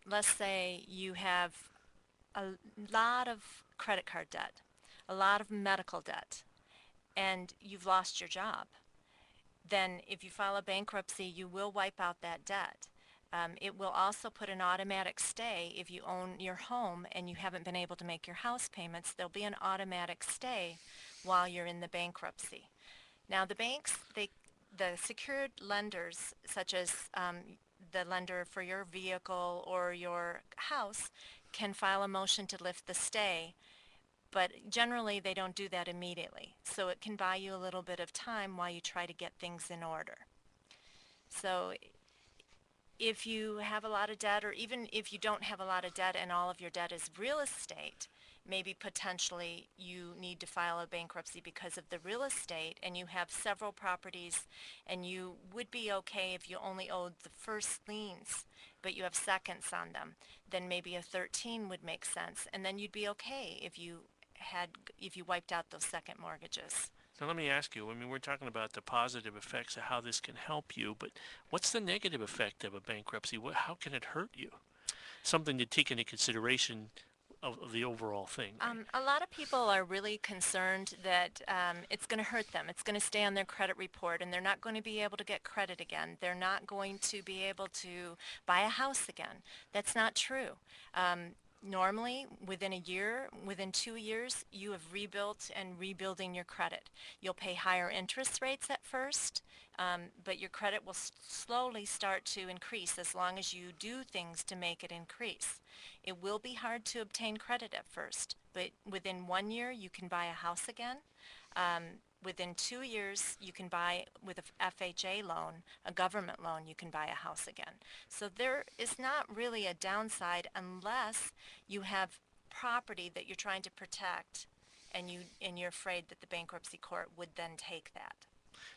Let's say you have a lot of credit card debt, a lot of medical debt, and you've lost your job. Then if you file a bankruptcy, you will wipe out that debt. It will also put an automatic stay if you own your home and you haven't been able to make your house payments. There'll be an automatic stay while you're in the bankruptcy. Now the banks, the secured lenders, such as the lender for your vehicle or your house, can file a motion to lift the stay, but generally they don't do that immediately. So it can buy you a little bit of time while you try to get things in order. So if you have a lot of debt, or even if you don't have a lot of debt and all of your debt is real estate, maybe potentially you need to file a bankruptcy because of the real estate and you have several properties and you would be okay if you only owed the first liens, but you have seconds on them, then maybe a 13 would make sense. And then you'd be okay if you wiped out those second mortgages. So let me ask you, I mean, we're talking about the positive effects of how this can help you, but what's the negative effect of a bankruptcy? How can it hurt you? Something to take into consideration of the overall thing, right? A lot of people are really concerned that it's going to hurt them. It's going to stay on their credit report and they're not going to be able to get credit again. They're not going to be able to buy a house again. That's not true. Normally, within a year, within 2 years, you have rebuilt and rebuilding your credit. You'll pay higher interest rates at first, but your credit will slowly start to increase as long as you do things to make it increase. It will be hard to obtain credit at first, but within 1 year you can buy a house again. Within 2 years you can buy with a FHA loan, a government loan, you can buy a house again. So there is not really a downside unless you have property that you're trying to protect and you're afraid that the bankruptcy court would then take that.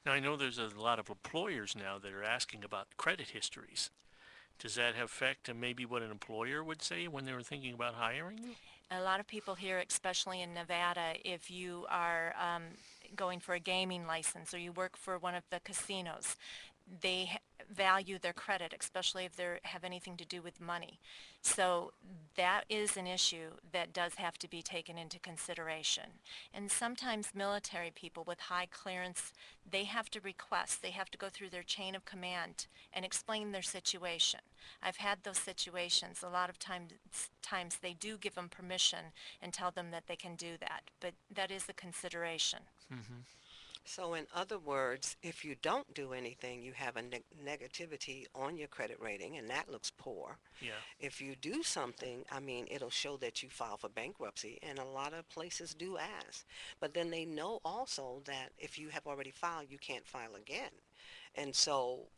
Now, I know there's a lot of employers now that are asking about credit histories. Does that affect maybe what an employer would say when they were thinking about hiring you? A lot of people here, especially in Nevada, if you are going for a gaming license or you work for one of the casinos, they value their credit, especially if they have anything to do with money. So that is an issue that does have to be taken into consideration. And sometimes military people with high clearance, they have to request, they have to go through their chain of command and explain their situation. I've had those situations. A lot of times they do give them permission and tell them that they can do that, but that is a consideration. Hmm. So, in other words, if you don't do anything, you have a negativity on your credit rating, and that looks poor. Yeah. If you do something, I mean, it'll show that you file for bankruptcy, and a lot of places do ask. But then they know also that if you have already filed, you can't file again. And so,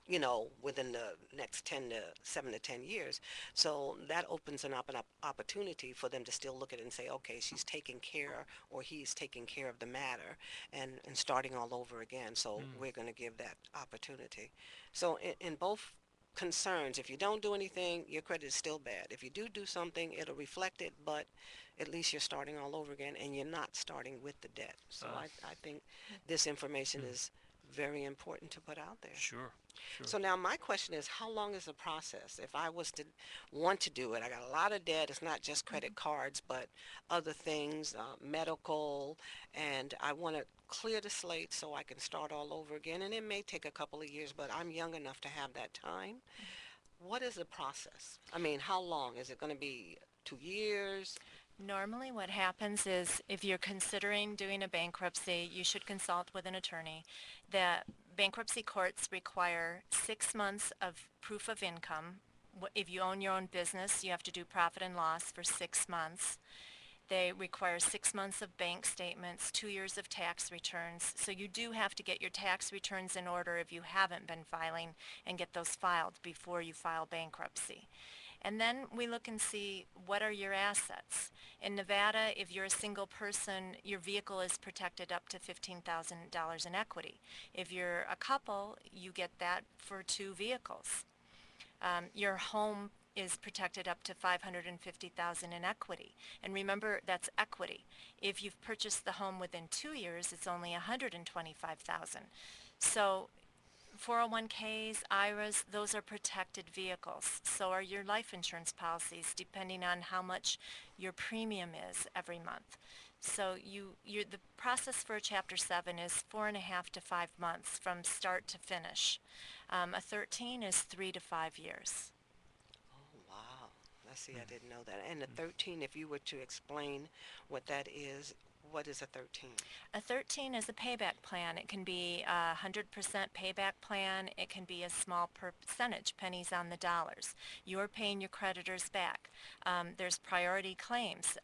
within the next 10 to 7 to 10 years. So that opens an opportunity for them to still look at it and say, okay, she's taking care or he's taking care of the matter and starting all over again. So Mm. we're going to give that opportunity. So in both concerns, if you don't do anything, your credit is still bad. If you do something, it'll reflect it, but at least you're starting all over again and you're not starting with the debt. So Uh, I think this information mm. is very important to put out there. Sure. Sure. So now my question is, how long is the process? If I was to want to do it, I got a lot of debt. It's not just credit cards, but other things, medical, and I want to clear the slate so I can start all over again. And it may take a couple of years, but I'm young enough to have that time. What is the process? I mean, how long? Is it going to be 2 years? Normally what happens is if you're considering doing a bankruptcy, you should consult with an attorney. The bankruptcy courts require 6 months of proof of income. If you own your own business, you have to do profit and loss for 6 months. They require 6 months of bank statements, 2 years of tax returns. So you do have to get your tax returns in order if you haven't been filing and get those filed before you file bankruptcy. And then we look and see what are your assets. In Nevada, if you're a single person, your vehicle is protected up to $15,000 in equity. If you're a couple, you get that for two vehicles. Your home is protected up to 550,000 in equity. And remember, that's equity. If you've purchased the home within 2 years, it's only 125,000. So 401ks, IRAs, those are protected vehicles. So are your life insurance policies, depending on how much your premium is every month. So the process for a Chapter 7 is 4.5 to 5 months from start to finish. A 13 is 3 to 5 years. Oh, wow. Let's see, I didn't know that. And the 13, if you were to explain what that is, what is a 13? A 13 is a payback plan. It can be a 100% payback plan. It can be a small percentage, pennies on the dollars. You're paying your creditors back. There's priority claims.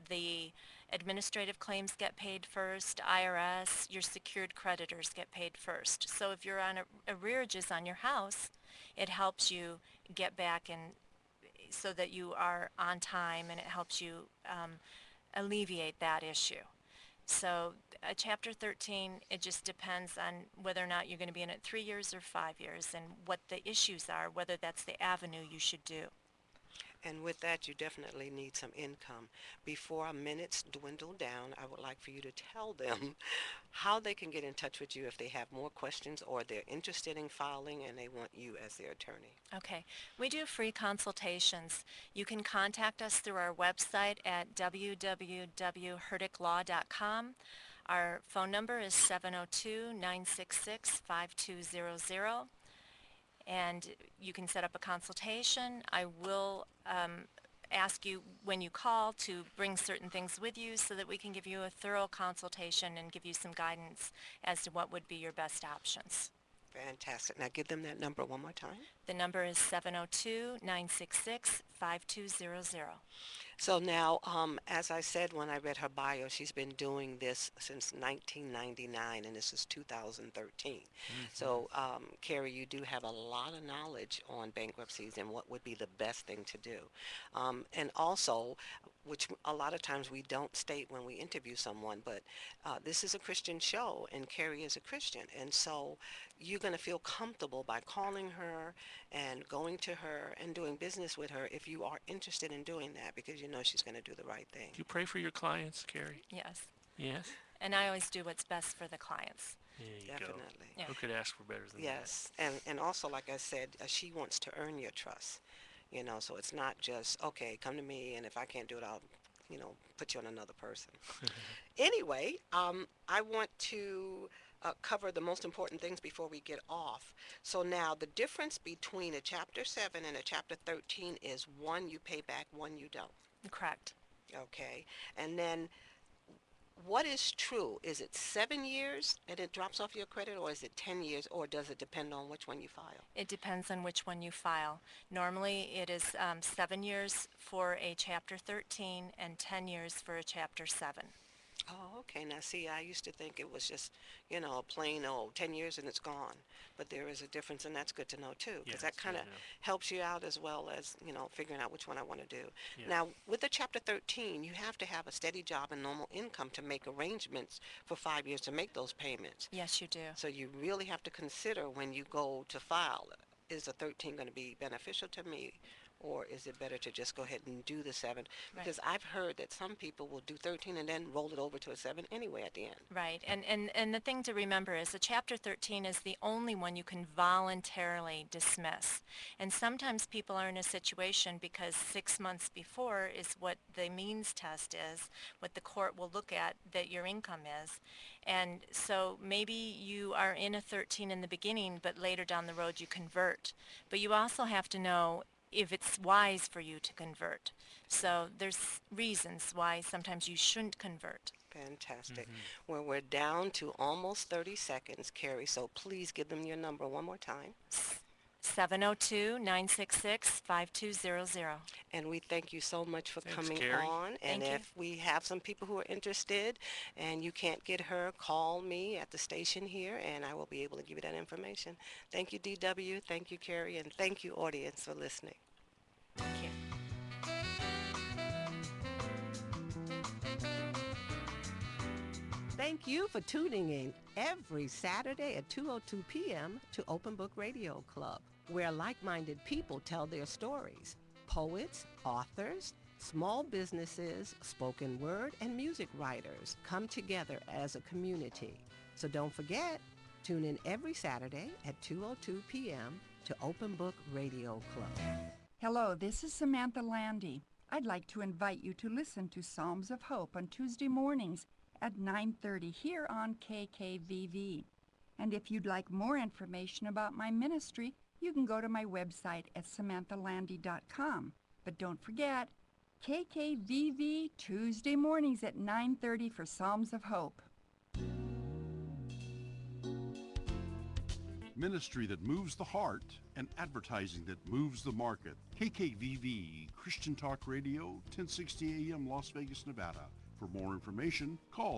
The administrative claims get paid first. IRS, your secured creditors get paid first. So if you're on arrearages on your house, it helps you get back and so that you are on time, and it helps you alleviate that issue. So a Chapter 13, it just depends on whether or not you're going to be in it 3 years or 5 years and what the issues are, whether that's the avenue you should do. And with that, you definitely need some income. Before our minutes dwindle down, I would like for you to tell them how they can get in touch with you if they have more questions or they're interested in filing and they want you as their attorney. Okay, we do free consultations. You can contact us through our website at www.hurdicklaw.com. Our phone number is 702-966-5200. And you can set up a consultation. I will ask you when you call to bring certain things with you so that we can give you a thorough consultation and give you some guidance as to what would be your best options. Fantastic. Now give them that number one more time. The number is 702-966-5200. So now, as I said when I read her bio, she's been doing this since 1999, and this is 2013. So, Carrie, you do have a lot of knowledge on bankruptcies and what would be the best thing to do. And also, which a lot of times we don't state when we interview someone, but this is a Christian show, and Carrie is a Christian. And so you're going to feel comfortable by calling her and going to her and doing business with her if you are interested in doing that, because you know she's going to do the right thing. Do you pray for your clients, Carrie? Yes. Yes? And I always do what's best for the clients. There you go. Definitely. Yeah. Who could ask for better than that? Yes. And also, like I said, she wants to earn your trust. You know, so it's not just, okay, come to me, and if I can't do it, I'll, put you on another person. Anyway, I want to cover the most important things before we get off. So now the difference between a Chapter 7 and a Chapter 13 is one you pay back, one you don't. Correct. Okay. And then what is true? Is it 7 years and it drops off your credit, or is it 10 years, or does it depend on which one you file? It depends on which one you file. Normally, it is 7 years for a Chapter 13 and 10 years for a Chapter 7. Oh, okay. Now, see, I used to think it was just, a plain, 10 years and it's gone. But there is a difference, and that's good to know, too, because Yeah, that kind of helps you out as well as, figuring out which one I want to do. Yeah. Now, with the Chapter 13, you have to have a steady job and normal income to make arrangements for 5 years to make those payments. Yes, you do. So you really have to consider when you go to file, is the 13 going to be beneficial to me, or is it better to just go ahead and do the 7? Because I've heard that some people will do 13 and then roll it over to a 7 anyway at the end. Right. And the thing to remember is the Chapter 13 is the only one you can voluntarily dismiss. And sometimes people are in a situation because 6 months before is what the means test is, what the court will look at that your income is. And so maybe you are in a 13 in the beginning, but later down the road you convert. But you also have to know if it's wise for you to convert. So there's reasons why sometimes you shouldn't convert. Fantastic. Well, we're down to almost 30 seconds, Carrie, so please give them your number one more time. 702-966-5200. And we thank you so much for Thanks, coming Carrie. on. And Thank you. if we have some people who are interested and you can't get her, call me at the station here and I will be able to give you that information. Thank you, DW. Thank you, Carrie. And thank you, audience, for listening. Thank you. Thank you for tuning in every Saturday at 2:02 p.m. to Open Book Radio Club, where like-minded people tell their stories. Poets, authors, small businesses, spoken word, and music writers come together as a community. So don't forget Tune in every Saturday at 2:02 p.m. to Open Book Radio Club. Hello, this is Samantha Landy. I'd like to invite you to listen to Psalms of Hope on Tuesday mornings at 9:30 here on KKVV. And if you'd like more information about my ministry, you can go to my website at samanthalandy.com. But don't forget, KKVV Tuesday mornings at 9:30 for Psalms of Hope. Ministry that moves the heart and advertising that moves the market. KKVV, Christian Talk Radio, 1060 AM, Las Vegas, Nevada. For more information, call